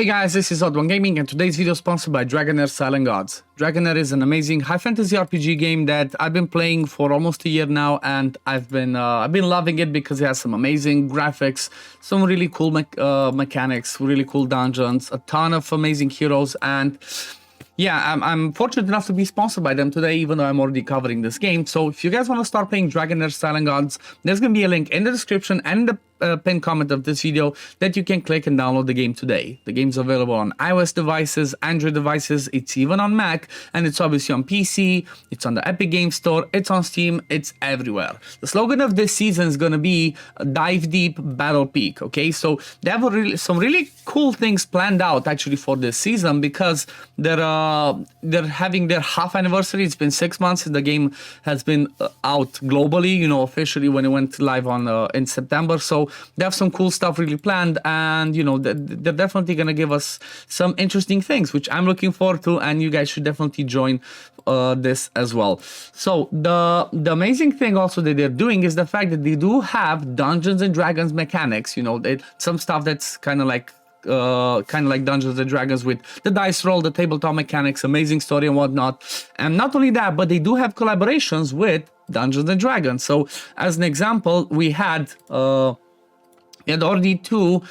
Hey guys, this is OddOneGaming and today's video is sponsored by Dragonheir Silent Gods. Dragonheir is an amazing high fantasy RPG game that I've been playing for almost a year now, and I've been loving it because it has some amazing graphics, some really cool mechanics, really cool dungeons, a ton of amazing heroes, and yeah, I'm fortunate enough to be sponsored by them today, even though I'm already covering this game. So if you guys want to start playing Dragonheir Silent Gods, there's going to be a link in the description and the pinned comment of this video that you can click and download the game today. The game's available on iOS devices, Android devices, it's even on Mac, and it's obviously on PC, it's on the Epic Games Store, it's on Steam, it's everywhere. The slogan of this season is going to be Dive Deep, Battle Peak, okay? So they have some really cool things planned out actually for this season because they're having their half anniversary. It's been 6 months since the game has been out globally, you know, officially when it went live on in September. So they have some cool stuff really planned, and you know they're definitely gonna give us some interesting things, which I'm looking forward to, and you guys should definitely join this as well. So the amazing thing also that they're doing is the fact that they do have Dungeons and Dragons mechanics. You know, some stuff that's kind of like Dungeons and Dragons with the dice roll, the tabletop mechanics, amazing story and whatnot. And not only that, but they do have collaborations with Dungeons and Dragons. So as an example, we had already two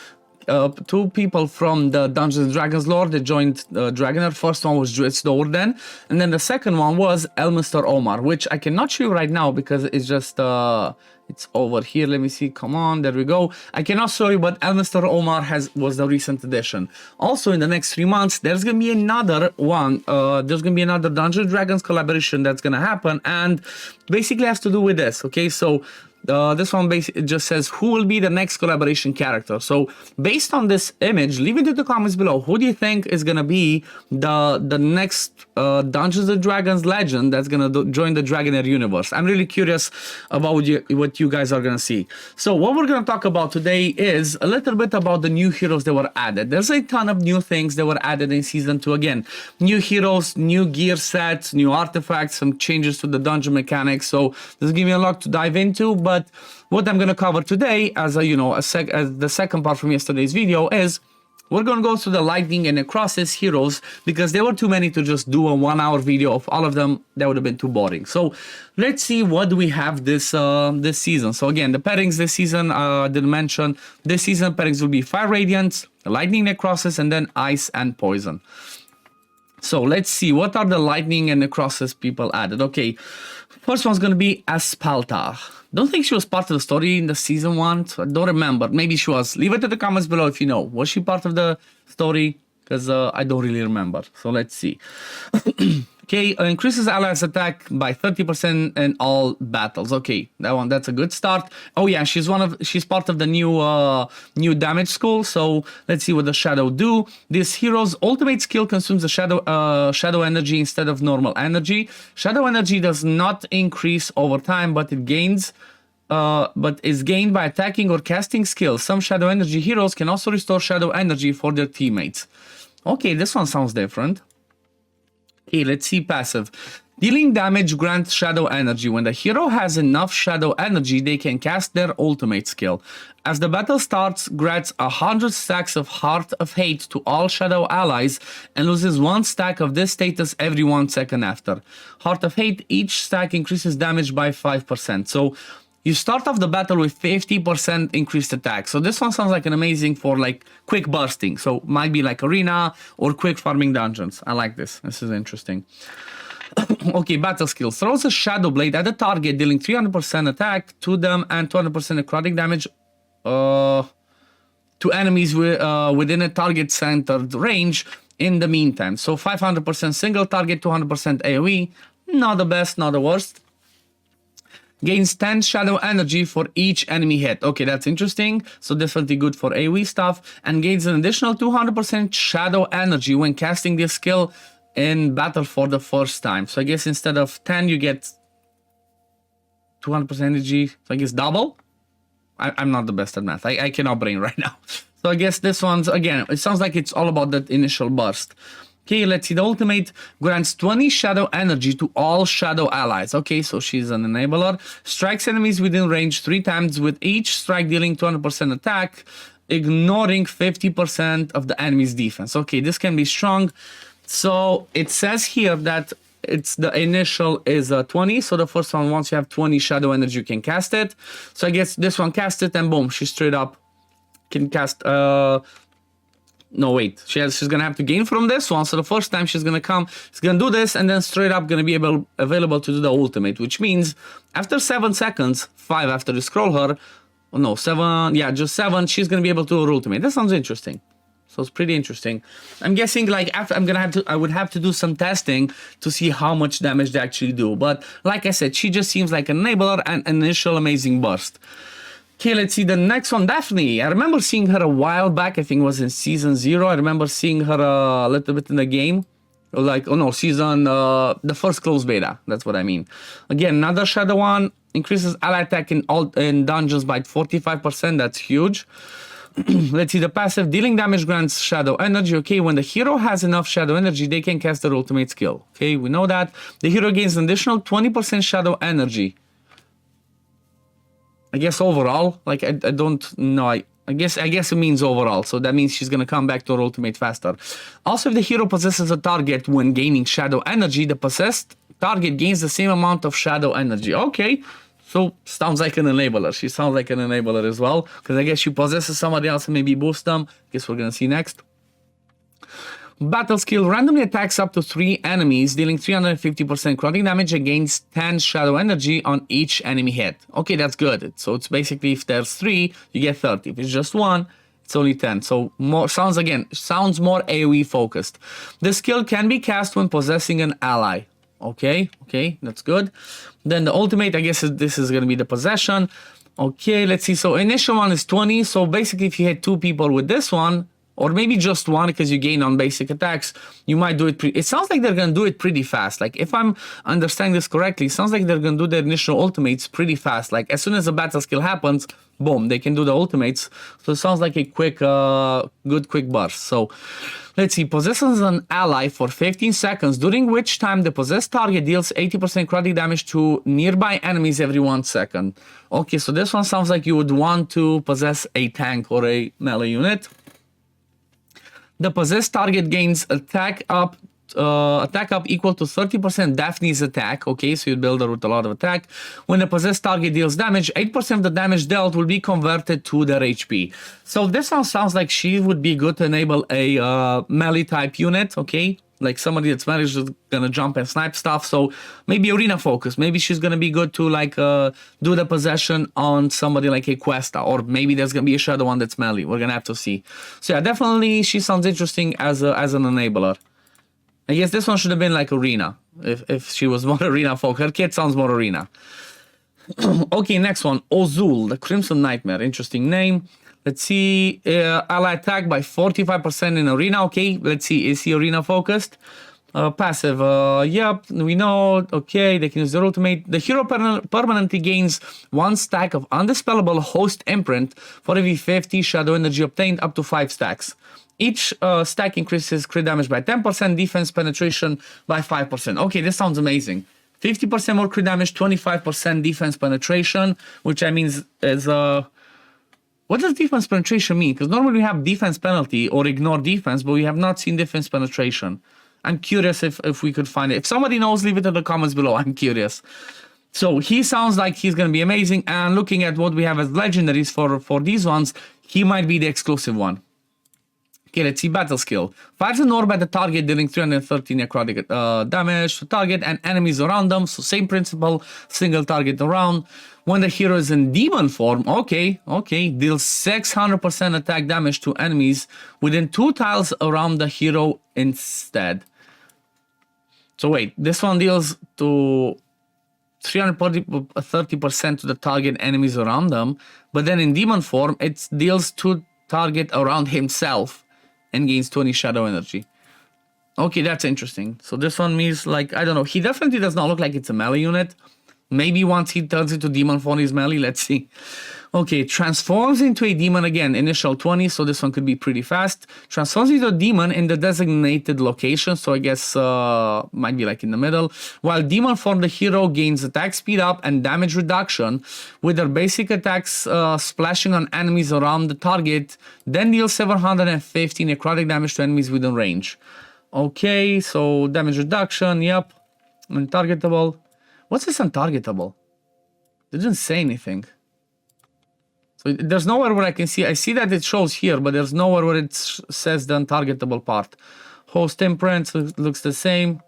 people from the Dungeons and Dragons lore that joined Dragonheir. First one was Druid Doordan, and then the second one was Elminster Omar, which I cannot show you right now because it's just it's over here. Let me see. Come on, there we go. I cannot show you, but Elminster Omar was the recent addition. Also, in the next 3 months, there's gonna be another one. There's gonna be another Dungeons and Dragons collaboration that's gonna happen, and basically has to do with this. Okay, so. This one basically just says who will be the next collaboration character. So based on this image, leave it in the comments below. Who do you think is gonna be the next Dungeons and Dragons legend that's gonna join the Dragonheir universe? I'm really curious about what you guys are gonna see. So what we're gonna talk about today is a little bit about the new heroes that were added. There's a ton of new things that were added in season 2. Again, new heroes, new gear sets, new artifacts, some changes to the dungeon mechanics. So there's gonna be a lot to dive into. But what I'm going to cover today as as the second part from yesterday's video is we're going to go through the Lightning and Necrosis heroes because there were too many to just do a 1-hour video of all of them. That would have been too boring. So let's see what do we have this season. So again, the pairings this season, didn't mention. This season pairings will be Fire Radiant, Lightning Necrosis, and then Ice and Poison. So let's see, what are the Lightning and Necrosis people added? Okay, first one's going to be Aspalta. Don't think she was part of the story in the season 1, so I don't remember. Maybe she was. Leave it in the comments below if you know. Was she part of the story? Because I don't really remember. So let's see. Okay, increases allies attack by 30% in all battles. Okay, that's a good start. Oh yeah, she's part of the new damage school. So let's see what the shadow do. This hero's ultimate skill consumes the shadow energy instead of normal energy. Shadow energy does not increase over time, but it gains. But is gained by attacking or casting skills. Some shadow energy heroes can also restore shadow energy for their teammates. Okay, this one sounds different. Okay, let's see passive. Dealing damage grants shadow energy. When the hero has enough shadow energy, they can cast their ultimate skill. As the battle starts, grants 100 stacks of Heart of Hate to all shadow allies and loses 1 stack of this status every 1 second after. Heart of Hate, each stack increases damage by 5%. So you start off the battle with 50% increased attack. So this one sounds like an amazing for like quick bursting. So might be like arena or quick farming dungeons. I like this. This is interesting. Okay, battle skills. Throws a shadow blade at the target, dealing 300% attack to them and 200% necrotic damage to enemies within a target centered range in the meantime. So 500% single target, 200% AoE. Not the best, not the worst. Gains 10 shadow energy for each enemy hit. Okay, that's interesting. So definitely good for AoE stuff. And gains an additional 200% shadow energy when casting this skill in battle for the first time. So I guess instead of 10, you get 200% energy. So I guess double. I'm not the best at math. I cannot brain right now. So I guess this one's, again, it sounds like it's all about that initial burst. Okay, let's see. The ultimate grants 20 shadow energy to all shadow allies. Okay, so she's an enabler. Strikes enemies within range 3 times, with each strike dealing 200% attack. ignoring 50% of the enemy's defense. Okay, this can be strong. So it says here that it's the initial is 20. So the first one, once you have 20 shadow energy, you can cast it. So I guess this one cast it and boom, she straight up can cast. No, wait, she's gonna have to gain from this one. So the first time she's gonna come, she's gonna do this, and then straight up gonna be available to do the ultimate, which means after 7 seconds, 5 after you scroll her, oh no, 7, yeah, just 7, she's gonna be able to do her ultimate. That sounds interesting. So it's pretty interesting. I'm guessing like after I would have to do some testing to see how much damage they actually do. But like I said, she just seems like an enabler and an initial amazing burst. Okay, let's see the next one. Daphne. I remember seeing her a while back. I think it was in season 0. I remember seeing her a little bit in the game. Like, oh no, season, the first closed beta. That's what I mean. Again, another shadow one. Increases ally attack in dungeons by 45%. That's huge. Let's see the passive. Dealing damage grants shadow energy. Okay, when the hero has enough shadow energy, they can cast their ultimate skill. Okay, we know that. The hero gains an additional 20% shadow energy. I guess overall, like I don't know. I guess it means overall. So that means she's gonna come back to her ultimate faster. Also, if the hero possesses a target when gaining shadow energy, the possessed target gains the same amount of shadow energy. Okay, so sounds like an enabler. She sounds like an enabler as well, because I guess she possesses somebody else and maybe boost them. Guess we're gonna see next. Battle skill randomly attacks up to 3 enemies, dealing 350% necrotic damage against 10 shadow energy on each enemy hit. Okay, that's good. So it's basically if there's 3, you get 30. If it's just 1, it's only 10. So more sounds more AoE focused. The skill can be cast when possessing an ally. Okay, that's good. Then the ultimate, I guess this is gonna be the possession. Okay, let's see. So initial one is 20. So basically, if you hit 2 people with this one, or maybe just 1 because you gain on basic attacks, you might do it. It sounds like they're going to do it pretty fast. Like if I'm understanding this correctly, it sounds like they're going to do their initial ultimates pretty fast. Like as soon as a battle skill happens, boom, they can do the ultimates. So it sounds like a quick, good quick burst. So let's see, possesses an ally for 15 seconds, during which time the possessed target deals 80% necrotic damage to nearby enemies every 1 second. Okay, so this one sounds like you would want to possess a tank or a melee unit. The possessed target gains attack up equal to 30% Daphne's attack. Okay, so you build her with a lot of attack. When the possessed target deals damage, 8% of the damage dealt will be converted to their HP. So this one sounds like she would be good to enable a melee type unit. Okay, like somebody that's melee is gonna jump and snipe stuff. So maybe arena focus. Maybe she's gonna be good to like do the possession on somebody like a Questa, or maybe there's gonna be a shadow one that's melee. We're gonna have to see. So yeah, definitely she sounds interesting as an enabler. I guess this one should have been like arena if she was more arena folk. Her kid sounds more arena. Okay, next one, Ozul, the Crimson Nightmare. Interesting name. Let's see, ally attack by 45% in arena. Okay, let's see, is he arena focused? Passive, yep, we know. Okay, they can use their ultimate. The hero permanently gains 1 stack of undispellable host imprint for every 50 shadow energy obtained, up to 5 stacks. Each stack increases crit damage by 10%, defense penetration by 5%. Okay, this sounds amazing. 50% more crit damage, 25% defense penetration, which I mean is what does defense penetration mean? Because normally we have defense penalty or ignore defense, but we have not seen defense penetration. I'm curious if we could find it. If somebody knows, leave it in the comments below. I'm curious. So he sounds like he's going to be amazing. And looking at what we have as legendaries for these ones, he might be the exclusive one. Okay, let's see battle skill. Fires an orb at the target, dealing 330 necrotic damage to target and enemies around them. So same principle, single target around. When the hero is in demon form, okay, deals 600% attack damage to enemies within 2 tiles around the hero instead. So wait, this one deals to 330% to the target enemies around them, but then in demon form, it deals to target around himself and gains 20 shadow energy. Okay, that's interesting. So this one means, like, I don't know. He definitely does not look like it's a melee unit. Maybe once he turns into demon form is melee, let's see. Okay, transforms into a demon again, initial 20, so this one could be pretty fast. Transforms into a demon in the designated location, so I guess might be like in the middle. While demon form, the hero gains attack speed up and damage reduction with their basic attacks splashing on enemies around the target, then deals 750 necrotic damage to enemies within range. Okay, so damage reduction, yep. Untargetable. What's this untargetable? Didn't say anything. So there's nowhere where I can see. I see that it shows here, but there's nowhere where it says the untargetable part. Host imprint looks the same.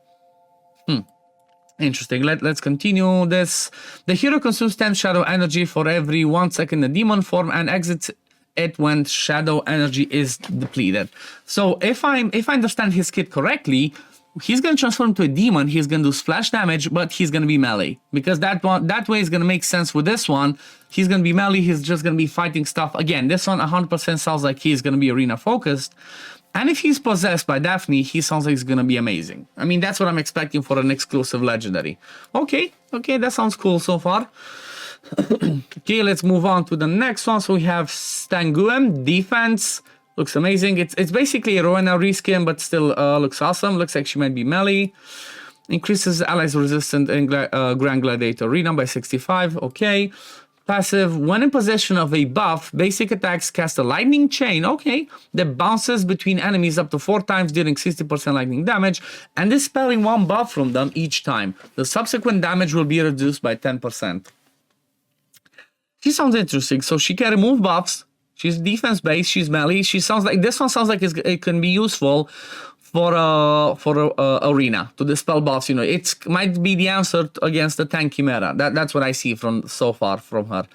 Interesting. Let's continue this. The hero consumes 10 shadow energy for every 1 second in demon form and exits it when shadow energy is depleted. So if I understand his kit correctly, he's going to transform into a demon, he's going to do splash damage, but he's going to be melee. Because that way is going to make sense with this one. He's going to be melee, he's just going to be fighting stuff. Again, this one 100% sounds like he's going to be arena focused. And if he's possessed by Daphne, he sounds like he's going to be amazing. I mean, that's what I'm expecting for an exclusive legendary. Okay, that sounds cool so far. Okay, let's move on to the next one. So we have Stang, defense. Looks amazing. It's basically a Rowena reskin, but still looks awesome. Looks like she might be melee. Increases allies resistant in Grand Gladiator Arena by 65. Okay. Passive. When in possession of a buff, basic attacks cast a lightning chain. Okay. That bounces between enemies up to 4 times, dealing 60% lightning damage and dispelling 1 buff from them each time. The subsequent damage will be reduced by 10%. She sounds interesting. So she can remove buffs. She's defense based. She's melee. This one sounds like it can be useful for arena to dispel buffs. You know, it might be the answer against the tanky meta. That's what I see from so far from her.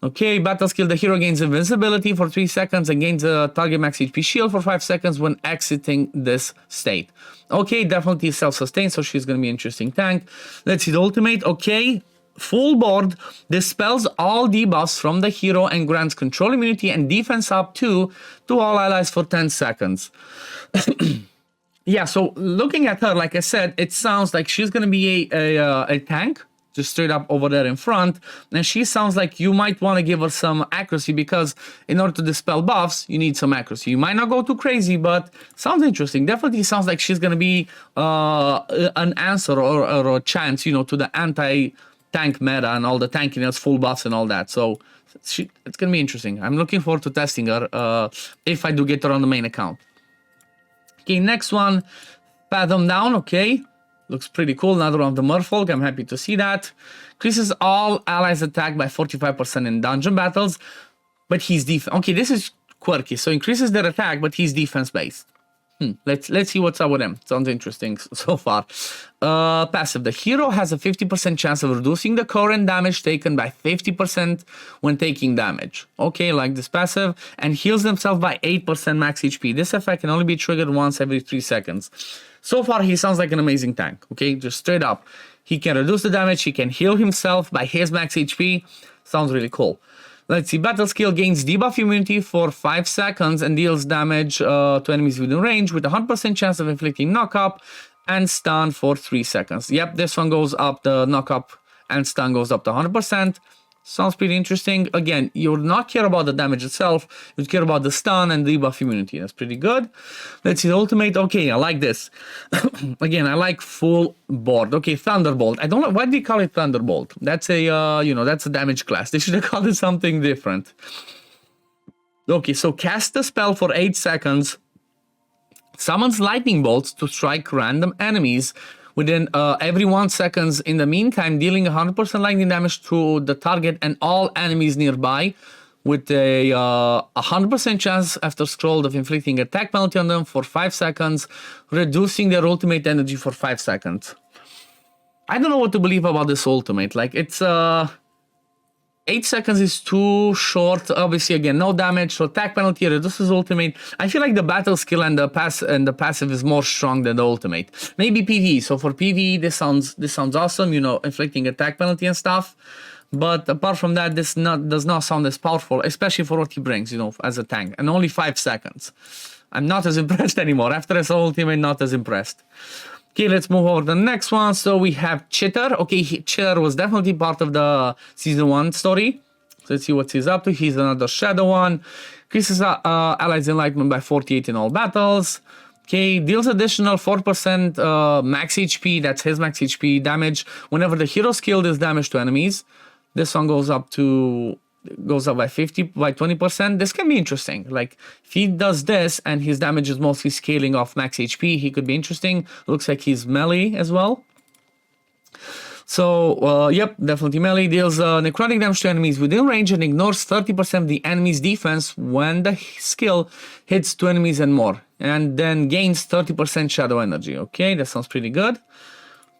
Okay, battle skill. The hero gains invincibility for 3 seconds and gains a target max HP shield for 5 seconds when exiting this state. Okay, definitely self-sustained, so she's gonna be an interesting tank. Let's see the ultimate. Okay. Full board dispels all debuffs from the hero and grants control immunity and defense up to all allies for 10 seconds. Yeah, so looking at her, like I said, it sounds like she's going to be a tank, just straight up over there in front. And she sounds like you might want to give her some accuracy because in order to dispel buffs, you need some accuracy. You might not go too crazy, but sounds interesting. Definitely sounds like she's going to be an answer or a chance, you know, to the anti-tank meta and all the tankiness, full buffs and all that. So it's going to be interesting. I'm looking forward to testing her if I do get her on the main account. Okay, next one, Fathom down, okay. Looks pretty cool, another one of the Merfolk, I'm happy to see that. Increases all allies attack by 45% in dungeon battles, but he's okay, this is quirky, so increases their attack, but he's defense-based. Let's see what's up with him. Sounds interesting so far. Passive. The hero has a 50% chance of reducing the current damage taken by 50% when taking damage. Okay, like this passive. And heals himself by 8% max HP. This effect can only be triggered once every 3 seconds. So far, he sounds like an amazing tank. Okay, just straight up. He can reduce the damage. He can heal himself by his max HP. Sounds really cool. Let's see, battle skill gains debuff immunity for 5 seconds and deals damage to enemies within range with a 100% chance of inflicting knock-up and stun for 3 seconds. Yep, this one goes up, the knock-up and stun goes up to 100%. Sounds pretty interesting. Again, you would not care about the damage itself, you'd care about the stun and debuff immunity. That's pretty good. Let's see the ultimate. Okay, I like this. Again, I like full board. Okay, Thunderbolt. I don't know, why do you call it Thunderbolt? That's a, you know, that's a damage class. They should have called it something different. Okay, so cast the spell for 8 seconds. Summons lightning bolts to strike random enemies within every 1 second. In the meantime, dealing 100% lightning damage to the target and all enemies nearby with a 100% chance after scroll of inflicting attack penalty on them for 5 seconds, reducing their ultimate energy for 5 seconds. I don't know what to believe about this ultimate. Like, it's 8 seconds is too short. Obviously, again, no damage, so attack penalty reduces ultimate. I feel like the battle skill and the passive is more strong than the ultimate. Maybe PvE. So for PvE, this sounds awesome. You know, inflicting attack penalty and stuff. But apart from that, this does not sound as powerful, especially for what he brings. You know, as a tank, and only 5 seconds. I'm not as impressed anymore. After I saw ultimate, not as impressed. Okay, let's move over to the next one. So we have Chitter. Okay, Chitter was definitely part of the season 1 story. So let's see what he's up to. He's another shadow one. Increases allies' enlightenment by 48 in all battles. Okay, deals additional 4% max HP, that's his max HP damage whenever the hero skill deals damage to enemies. This one goes up by 20%. This can be interesting. Like if he does this and his damage is mostly scaling off max HP, he could be interesting. Looks like he's melee as well. So, yep, definitely melee. Deals necrotic damage to enemies within range and ignores 30% of the enemy's defense when the skill hits 2 enemies and more. And then gains 30% shadow energy. Okay, that sounds pretty good.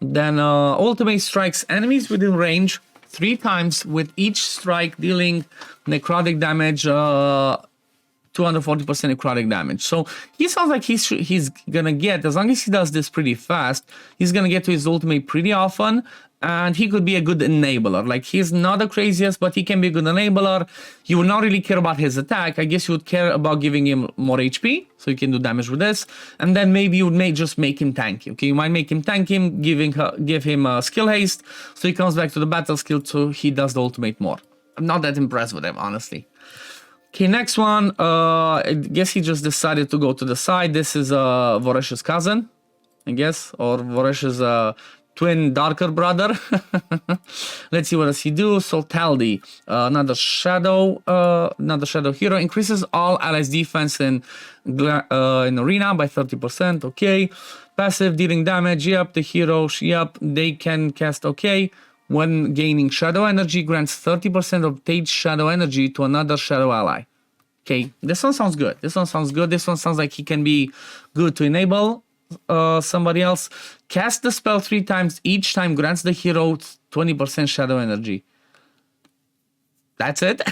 Then ultimate strikes enemies within range 3 times, with each strike dealing necrotic damage, 240% necrotic damage. So he sounds like he's gonna get, as long as he does this pretty fast, he's gonna get to his ultimate pretty often. And he could be a good enabler. Like, he's not the craziest, but he can be a good enabler. You would not really care about his attack. I guess you would care about giving him more HP, so you can do damage with this. And then maybe you would just make him tanky. Okay, you might make him tank him, give him skill haste, so he comes back to the battle skill, so he does the ultimate more. I'm not that impressed with him, honestly. Okay, next one. I guess he just decided to go to the side. This is Voresh's cousin, I guess, or Voresh's twin darker brother. Let's see what does he do. So Taldi, another shadow hero, increases all allies' defense in arena by 30%. Okay, passive dealing damage. Yep, the hero. Yep, they can cast. Okay, when gaining shadow energy, grants 30% of Tage's shadow energy to another shadow ally. Okay, this one sounds good. This one sounds good. This one sounds like he can be good to enable somebody else. Cast the spell 3 times. Each time grants the hero 20% shadow energy. That's it.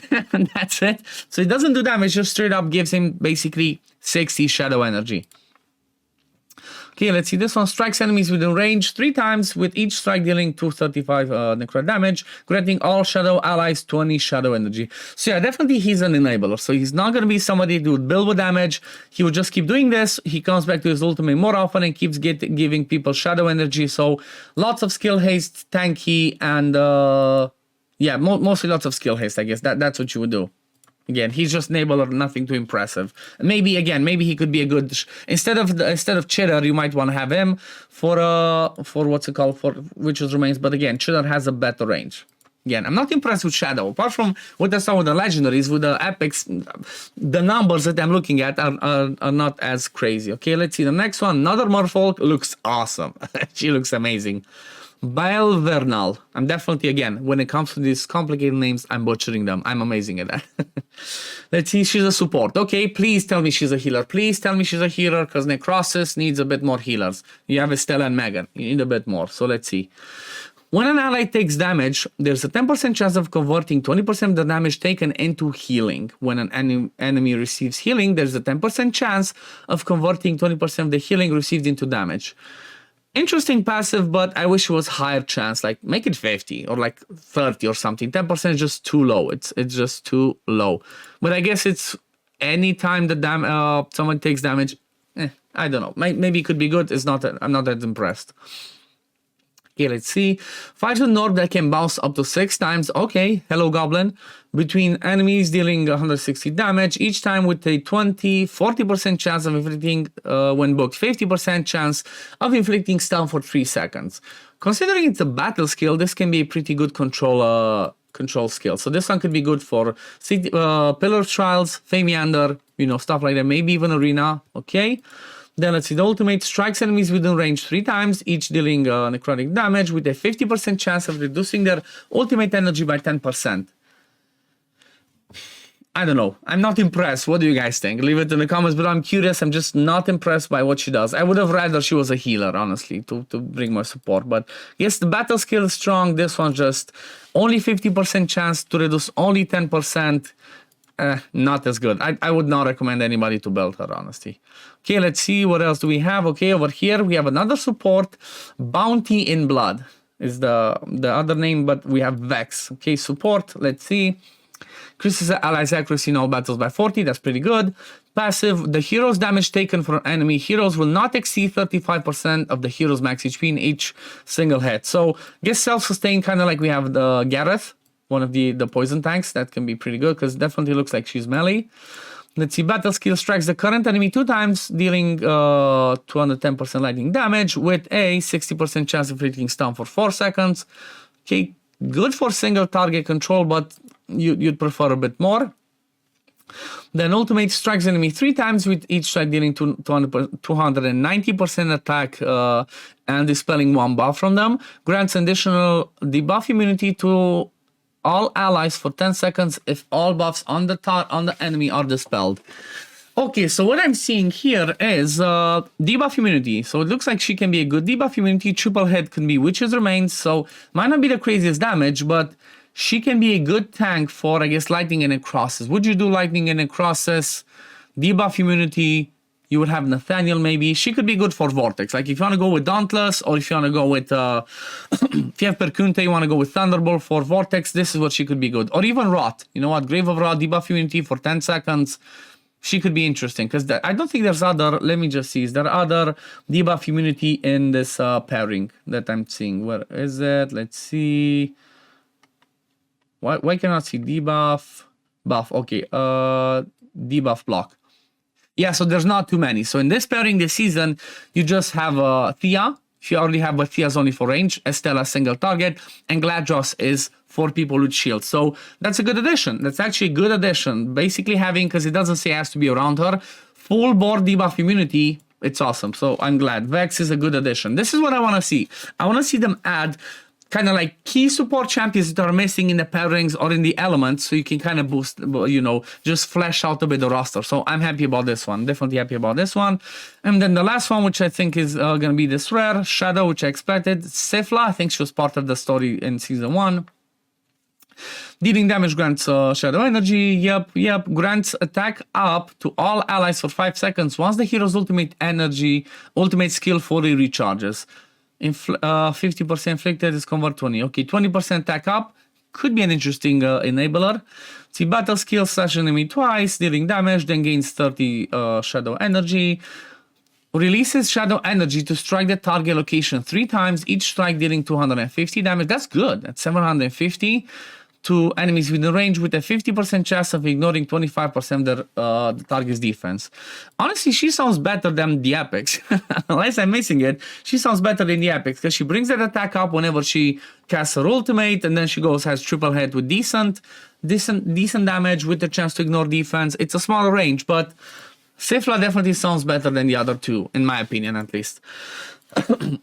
That's it. So it doesn't do damage, just straight up gives him basically 60 shadow energy. Okay, let's see. This one strikes enemies within range 3 times, with each strike dealing 235 necro damage, granting all shadow allies 20 shadow energy. So yeah, definitely he's an enabler. So he's not going to be somebody who would build with damage. He will just keep doing this. He comes back to his ultimate more often and keeps giving people shadow energy. So lots of skill haste, tanky, and yeah, mostly lots of skill haste, I guess. That's what you would do. Again, he's just enabler, nothing too impressive. Maybe he could be a good instead of Chitter, you might want to have him for what's it called, for Witcher's Remains. But again, Chitter has a better range. Again, I'm not impressed with Shadow. Apart from what I saw with the legendaries, with the epics, the numbers that I'm looking at are not as crazy. Okay, let's see the next one. Another Merfolk looks awesome. She looks amazing. Veral. I'm definitely, again, when it comes to these complicated names, I'm butchering them. I'm amazing at that. Let's see, she's a support. Okay, please tell me she's a healer. Please tell me she's a healer, because Necrosis needs a bit more healers. You have Estella and Megan. You need a bit more. So let's see. When an ally takes damage, there's a 10% chance of converting 20% of the damage taken into healing. When an enemy receives healing, there's a 10% chance of converting 20% of the healing received into damage. Interesting passive, but I wish it was higher chance. Like, make it 50 or like 30 or something. 10% is just too low. It's just too low. But I guess it's any time that someone takes damage. I don't know. Maybe it could be good. It's not. I'm not that impressed. Okay, let's see. Fires an orb that can bounce up to 6 times. Okay, hello Goblin. Between enemies, dealing 160 damage each time with a 40% chance of inflicting, when booked, 50% chance of inflicting stun for 3 seconds. Considering it's a battle skill, this can be a pretty good control skill. So this one could be good for Pillar of Trials, Famiander, stuff like that. Maybe even Arena. Okay. Then let's see, the ultimate strikes enemies within range 3 times, each dealing necrotic damage with a 50% chance of reducing their ultimate energy by 10%. I don't know. I'm not impressed. What do you guys think? Leave it in the comments below. I'm curious. I'm just not impressed by what she does. I would have rather she was a healer, honestly, to bring more support. But yes, the battle skill is strong. This one's just only 50% chance to reduce only 10%. Not as good. I would not recommend anybody to build her, honestly. Okay, let's see what else do we have. Okay, over here we have another support. Bounty in Blood is the other name, but we have Vex. Okay, support. Let's see. Increases allies' accuracy in all battles by 40. That's pretty good. passive, the hero's damage taken from enemy heroes will not exceed 35% of the hero's max HP in each single hit. So, guess self-sustain, kind of like we have the Gareth, one of the poison tanks. That can be pretty good because definitely looks like she's melee. Let's see, battle skill strikes the current enemy 2 times, dealing 210% lightning damage with a 60% chance of inflicting stun for 4 seconds. Okay, good for single target control, but you'd prefer a bit more. Then ultimate strikes enemy 3 times with each strike dealing 290% attack and dispelling 1 buff from them. Grants additional debuff immunity to all allies for 10 seconds if all buffs on the enemy are dispelled. Okay, so what I'm seeing here is debuff immunity. So it looks like she can be a good debuff immunity. Triple hit can be Witch's Remains, so might not be the craziest damage, but she can be a good tank for, I guess, Lightning and Necrosis. Would you do Lightning and Necrosis? Debuff immunity, you would have Nathaniel maybe. She could be good for Vortex. Like if you want to go with Dauntless, or if you want to go with, if you have Perkunte, you want to go with Thunderbolt for Vortex, this is what she could be good. Or even Rot. You know what? Grave of Rot, debuff immunity for 10 seconds. She could be interesting because I don't think there's other, let me just see, is there other debuff immunity in this pairing that I'm seeing? Where is it? Let's see. Why cannot see debuff? Buff, okay. Debuff block. Yeah, so there's not too many. So in this pairing this season, you just have Thea. If you already have, but Thea's only for range. Estella single target. And Gladros is for people with shields. So that's a good addition. That's actually a good addition. Basically having, because it doesn't say it has to be around her, full board debuff immunity. It's awesome. So I'm glad. Vex is a good addition. This is what I want to see. I want to see them add kind of like key support champions that are missing in the pairings or in the elements, so you can kind of boost, you know, just flesh out a bit the roster. So I'm happy about this one. Definitely happy about this one. And then the last one, which I think is going to be this rare, Shadow, which I expected. cfla, I think she was part of the story in season 1. Dealing damage grants Shadow Energy. Yep. Grants attack up to all allies for 5 seconds once the hero's ultimate skill fully recharges. 50% inflicted is convert 20. Okay, 20% attack up could be an interesting enabler. See, battle skill slash enemy twice, dealing damage, then gains 30 shadow energy. Releases shadow energy to strike the target location 3 times, each strike dealing 250 damage. That's good. That's 750 to enemies within range with a 50% chance of ignoring 25% of the target's defense. Honestly, she sounds better than the epics. Unless I'm missing it, she sounds better than the epics because she brings that attack up whenever she casts her ultimate, and then she has triple hit with decent damage with the chance to ignore defense. It's a smaller range, but cfla definitely sounds better than the other two, in my opinion at least.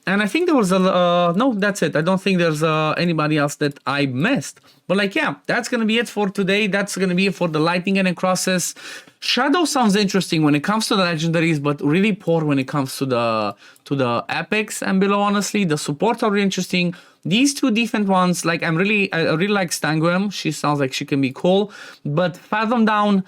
And I think there was a no, that's it. I don't think there's anybody else that I missed. But like, yeah, that's gonna be it for today. That's gonna be it for the Lightning and Necrosis. Shadow sounds interesting when it comes to the legendaries, but really poor when it comes to the epics and below. Honestly, the supports are really interesting. These two defense ones, like I really like Stang. She sounds like she can be cool, but Fathom down,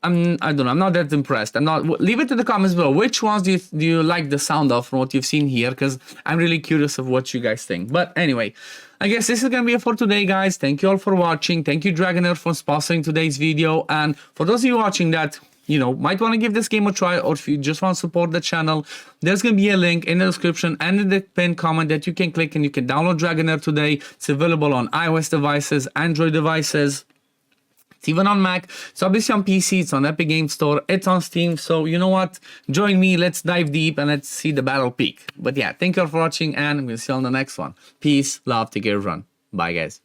I don't know. I'm not that impressed. Leave it in the comments below. Which ones do you like the sound of from what you've seen here? Because I'm really curious of what you guys think. But anyway, I guess this is gonna be it for today, guys. Thank you all for watching. Thank you, Dragonheir, for sponsoring today's video. And for those of you watching that, you know, might want to give this game a try, or if you just want to support the channel, there's gonna be a link in the description and in the pinned comment that you can click and you can download Dragonheir today. It's available on iOS devices, Android devices. It's even on Mac. It's obviously on PC. It's on Epic Games Store. It's on Steam. So you know what? Join me. Let's dive deep and let's see the battle peak. But yeah, thank you all for watching, and I'm going to see you on the next one. Peace, love, take care, everyone. Bye, guys.